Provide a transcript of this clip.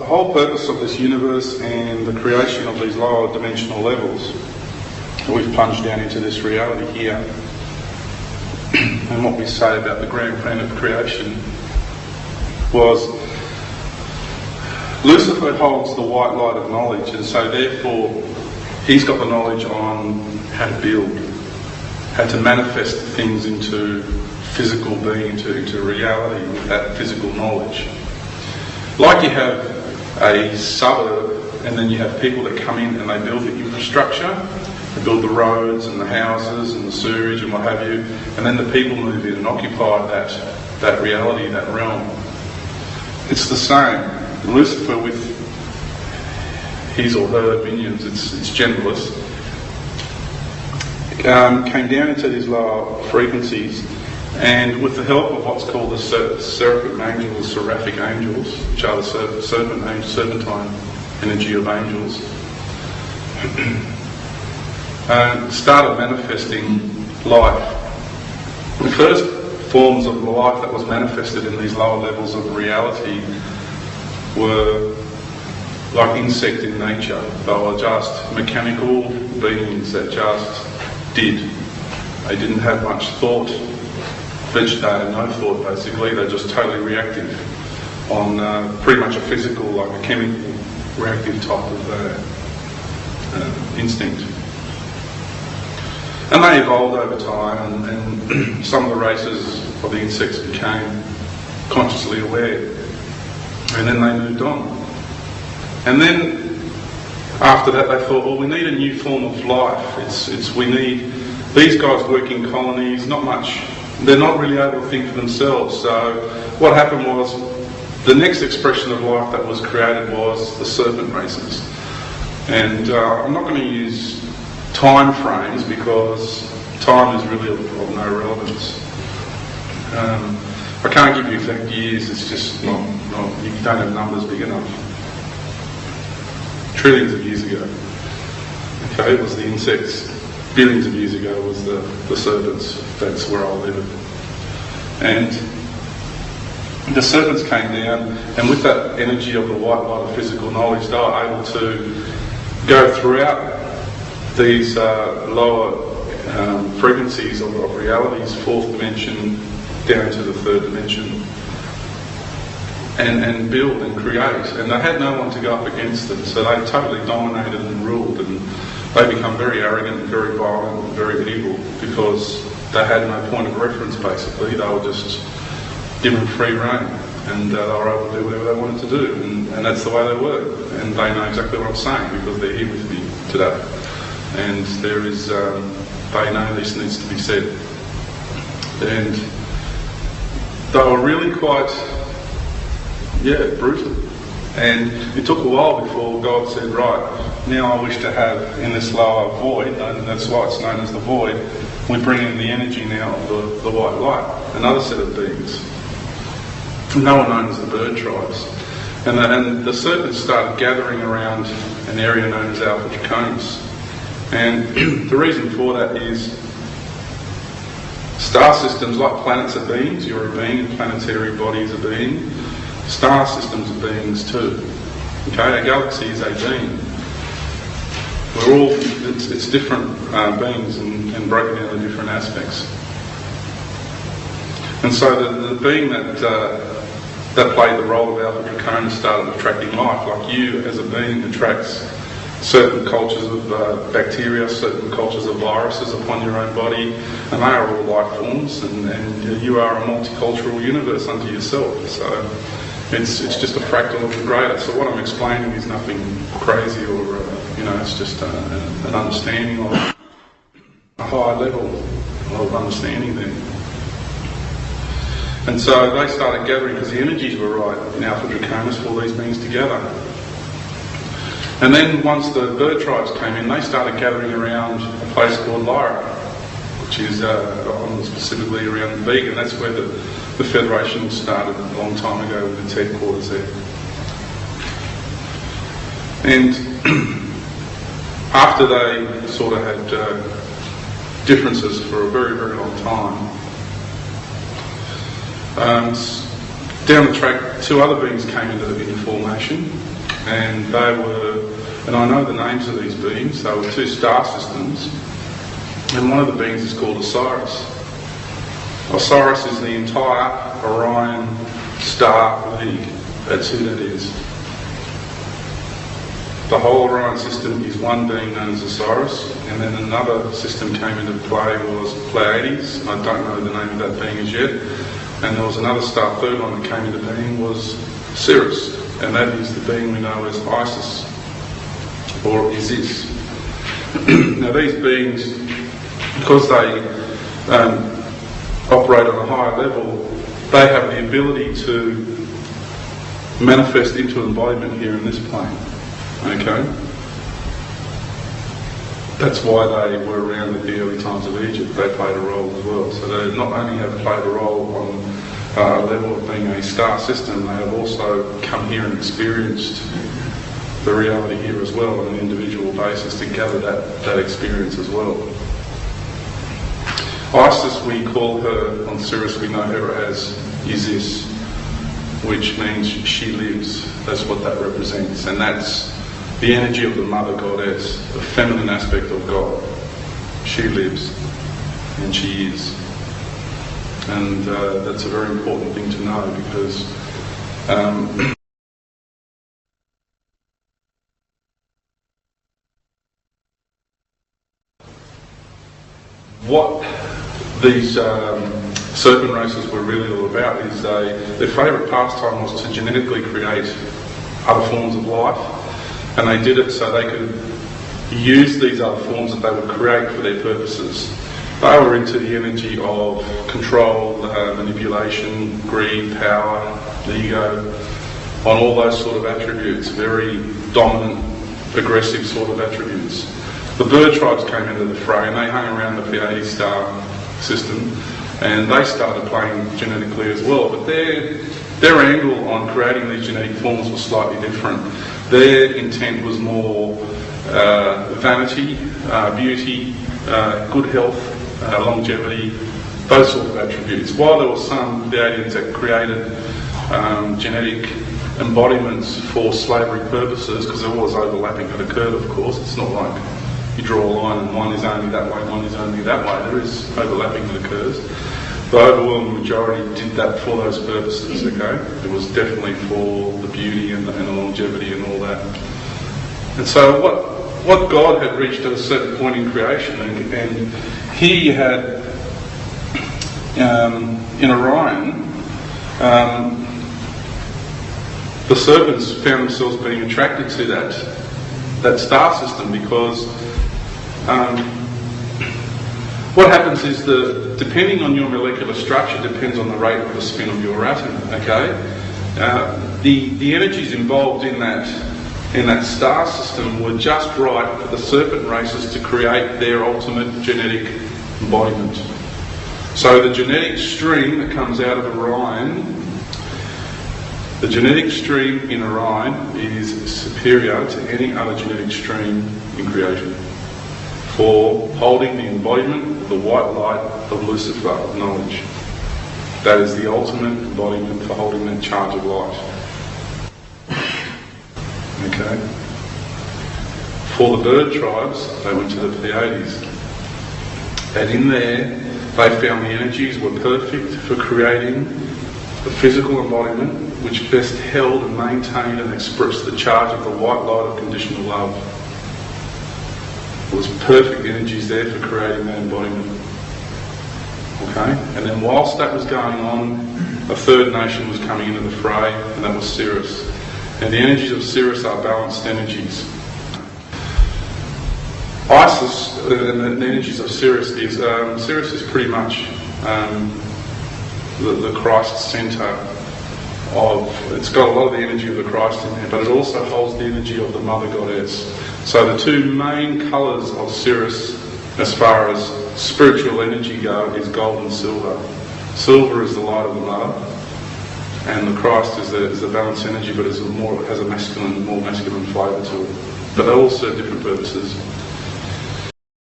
The whole purpose of this universe and the creation of these lower dimensional levels, we've plunged down into this reality here. And what we say about the grand plan of creation was Lucifer holds the white light of knowledge, and so therefore he's got the knowledge on how to build, how to manifest things into physical being, into reality with that physical knowledge. Like you have a suburb, and then you have people that come in and they build the infrastructure, they build the roads and the houses and the sewerage and what have you, and then the people move in and occupy that reality, that realm. It's the same. Lucifer with his or her minions, it's genderless, came down into these lower frequencies, and with the help of what's called the seraphic angels, seraphic angels, which are the serpentine energy of angels, started manifesting life. The first forms of life that was manifested in these lower levels of reality were like insect in nature. They were just mechanical beings that just did. They didn't have much thought. Vegetated, no thought basically. They're just totally reactive on pretty much a physical, like a chemical reactive type of instinct. And they evolved over time, and some of the races of the insects became consciously aware, and then they moved on. And then after that they thought, well, we need a new form of life. We need these guys work in colonies, not much. They're not really able to think for themselves. So what happened was the next expression of life that was created was the serpent races. And I'm not going to use time frames because time is really of no relevance. I can't give you exact years, it's just not you don't have numbers big enough. Trillions of years ago. Okay, it was the insects. Billions of years ago was the serpents. That's where I'll leave it. And the serpents came down, and with that energy of the white light of physical knowledge, they were able to go throughout these lower frequencies of realities, fourth dimension down to the third dimension, and build and create. And they had no one to go up against them, so they totally dominated and ruled, and they become very arrogant and very violent and very evil because they had no point of reference basically. They were just given free rein, and they were able to do whatever they wanted to do, and that's the way they were. And they know exactly what I'm saying because they're here with me today. And there is, they know this needs to be said. And they were really quite, brutal. And it took a while before God said, right, now I wish to have in this lower void, and that's why it's known as the void, we bring in the energy now of the white light, another set of beings. No one known as the bird tribes. And the serpents started gathering around an area known as Alpha Draconis. And the reason for that is star systems, like planets are beings, you're a being, and planetary bodies are being. Star systems are beings too. Okay, a galaxy is a being. We're all, it's different beings and broken down into different aspects. And so the being that played the role of Alpha Draconis started attracting life. Like you as a being attracts certain cultures of bacteria, certain cultures of viruses upon your own body, and they are all life forms, and you are a multicultural universe unto yourself. So it's just a fractal of the greater. So what I'm explaining is nothing crazy or, it's just an understanding of a high level of understanding there. And so they started gathering because the energies were right in Alpha Draconis for all these beings together. And then once the bird tribes came in, they started gathering around a place called Lyra, which is specifically around the Vegan. That's where the Federation started a long time ago with its headquarters there. And after they sort of had differences for a very, very long time, down the track, two other beings came into formation. and they were, and I know the names of these beings, they were two star systems, and one of the beings is called Osiris. Osiris is the entire Orion star league. That's who that is. The whole Orion system is one being known as Osiris, and then another system came into play was Pleiades. I don't know the name of that being as yet. And there was another star, third one that came into being was Sirius, and that is the being we know as Isis, or Isis. Now these beings, because they operate on a higher level, they have the ability to manifest into embodiment here in this plane. Okay? That's why they were around at the early times of Egypt. They played a role as well. So they not only have played a role on a level of being a star system, they have also come here and experienced the reality here as well on an individual basis to gather that experience as well. Isis, we call her, on Sirius we know her as Isis, which means she lives. That's what that represents, and that's the energy of the mother goddess, the feminine aspect of God. She lives, and she is. And that's a very important thing to know, because what these serpent races were really all about is their favourite pastime was to genetically create other forms of life, and they did it so they could use these other forms that they would create for their purposes. They were into the energy of control, manipulation, greed, power, ego, on all those sort of attributes, very dominant, aggressive sort of attributes. The bird tribes came into the fray, and they hung around the Pleiades star system, and they started playing genetically as well, but their angle on creating these genetic forms was slightly different. Their intent was more vanity, beauty, good health, longevity, those sort of attributes. While there were some Pleiadians that created genetic embodiments for slavery purposes, because there was overlapping that occurred, of course. It's not like you draw a line and one is only that way, one is only that way. There is overlapping that occurs. The overwhelming majority did that for those purposes, okay? It was definitely for the beauty and the longevity and all that. And so what God had reached at a certain point in creation, and he had, in Orion, the serpents found themselves being attracted to that star system, because what happens is depending on your molecular structure depends on the rate of the spin of your atom, okay? The energies involved in that star system were just right for the serpent races to create their ultimate genetic embodiment. So the genetic stream that comes out of Orion, the genetic stream in Orion is superior to any other genetic stream in creation for holding the embodiment of the white light of Lucifer, of knowledge. That is the ultimate embodiment for holding that charge of light. Okay? For the bird tribes, they went to the Pleiades. And in there, they found the energies were perfect for creating the physical embodiment which best held and maintained and expressed the charge of the white light of conditional love. There was perfect energies there for creating that embodiment. Okay? And then whilst that was going on, a third nation was coming into the fray, and that was Sirius. And the energies of Sirius are balanced energies. Isis, and the energies of Sirius is pretty much the Christ centre of, it's got a lot of the energy of the Christ in there, but it also holds the energy of the Mother Goddess. So the two main colours of Sirius, as far as spiritual energy go, is gold and silver. Silver is the light of the Mother, and the Christ is the balanced energy, but has a more masculine flavour to it. But they all serve different purposes.